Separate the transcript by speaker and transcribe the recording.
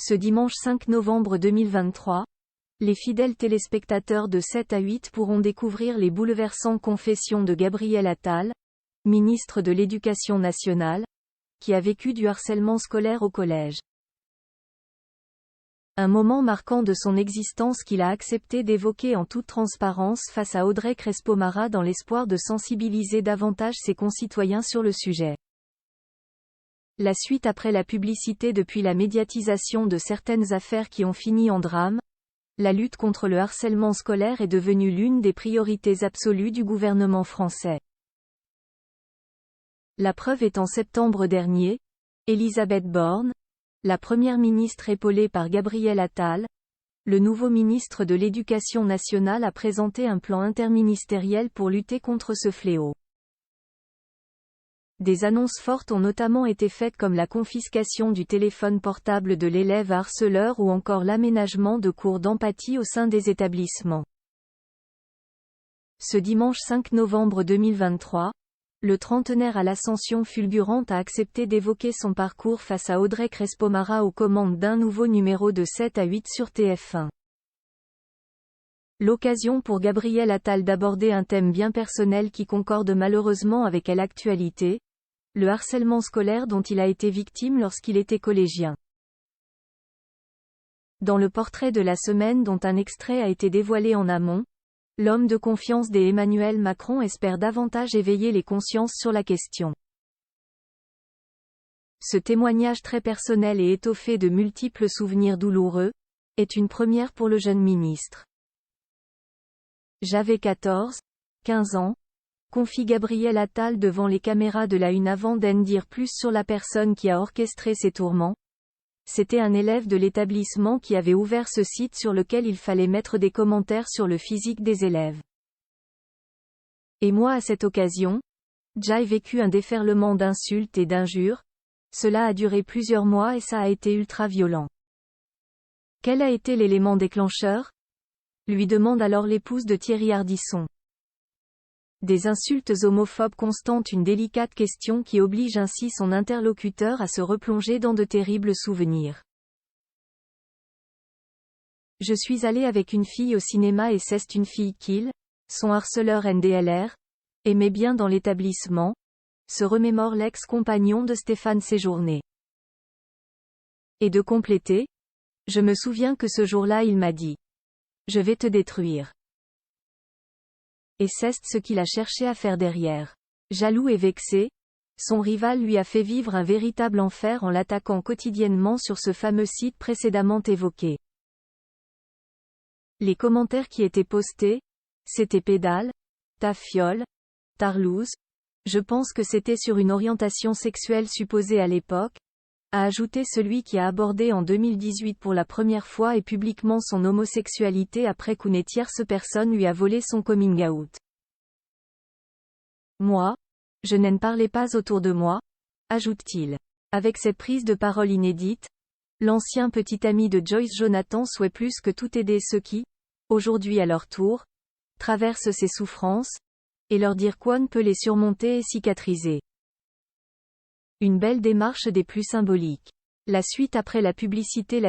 Speaker 1: Ce dimanche 5 novembre 2023, les fidèles téléspectateurs de 7 à 8 pourront découvrir les bouleversantes confessions de Gabriel Attal, ministre de l'Éducation nationale, qui a vécu du harcèlement scolaire au collège. Un moment marquant de son existence qu'il a accepté d'évoquer en toute transparence face à Audrey Crespo-Mara dans l'espoir de sensibiliser davantage ses concitoyens sur le sujet. La suite après la publicité depuis la médiatisation de certaines affaires qui ont fini en drame, la lutte contre le harcèlement scolaire est devenue l'une des priorités absolues du gouvernement français. La preuve est en septembre dernier, Elisabeth Borne, la première ministre épaulée par Gabriel Attal, le nouveau ministre de l'Éducation nationale a présenté un plan interministériel pour lutter contre ce fléau. Des annonces fortes ont notamment été faites comme la confiscation du téléphone portable de l'élève harceleur ou encore l'aménagement de cours d'empathie au sein des établissements. Ce dimanche 5 novembre 2023, le trentenaire à l'ascension fulgurante a accepté d'évoquer son parcours face à Audrey Crespo-Mara aux commandes d'un nouveau numéro de 7 à 8 sur TF1. L'occasion pour Gabriel Attal d'aborder un thème bien personnel qui concorde malheureusement avec l'actualité, le harcèlement scolaire dont il a été victime lorsqu'il était collégien. Dans le portrait de la semaine dont un extrait a été dévoilé en amont, l'homme de confiance d'Emmanuel Macron espère davantage éveiller les consciences sur la question. Ce témoignage très personnel et étoffé de multiples souvenirs douloureux, est une première pour le jeune ministre. J'avais 15 ans, confie Gabriel Attal devant les caméras de la Une avant d'en dire plus sur la personne qui a orchestré ces tourments. C'était un élève de l'établissement qui avait ouvert ce site sur lequel il fallait mettre des commentaires sur le physique des élèves. Et moi à cette occasion, j'ai vécu un déferlement d'insultes et d'injures. Cela a duré plusieurs mois et ça a été ultra violent. Quel a été l'élément déclencheur ? Lui demande alors l'épouse de Thierry Ardisson. Des insultes homophobes constantes, une délicate question qui oblige ainsi son interlocuteur à se replonger dans de terribles souvenirs. Je suis allé avec une fille au cinéma et c'est une fille qu'il, son harceleur NDLR, aimait bien dans l'établissement, se remémore l'ex-compagnon de Stéphane Séjourné. Et de compléter, je me souviens que ce jour-là il m'a dit: je vais te détruire. Et c'est ce qu'il a cherché à faire derrière. Jaloux et vexé, son rival lui a fait vivre un véritable enfer en l'attaquant quotidiennement sur ce fameux site précédemment évoqué. Les commentaires qui étaient postés, c'était pédale, ta fiole, tarlouse, je pense que c'était sur une orientation sexuelle supposée à l'époque, a ajouté celui qui a abordé en 2018 pour la première fois et publiquement son homosexualité après qu'une tierce personne lui a volé son coming out. Moi, je n'en parlais pas autour de moi, ajoute-t-il. Avec cette prise de parole inédite, l'ancien petit ami de Joyce Jonathan souhaite plus que tout aider ceux qui, aujourd'hui à leur tour, traversent ces souffrances, et leur dire qu'on peut les surmonter et cicatriser. Une belle démarche des plus symboliques. La suite après la publicité.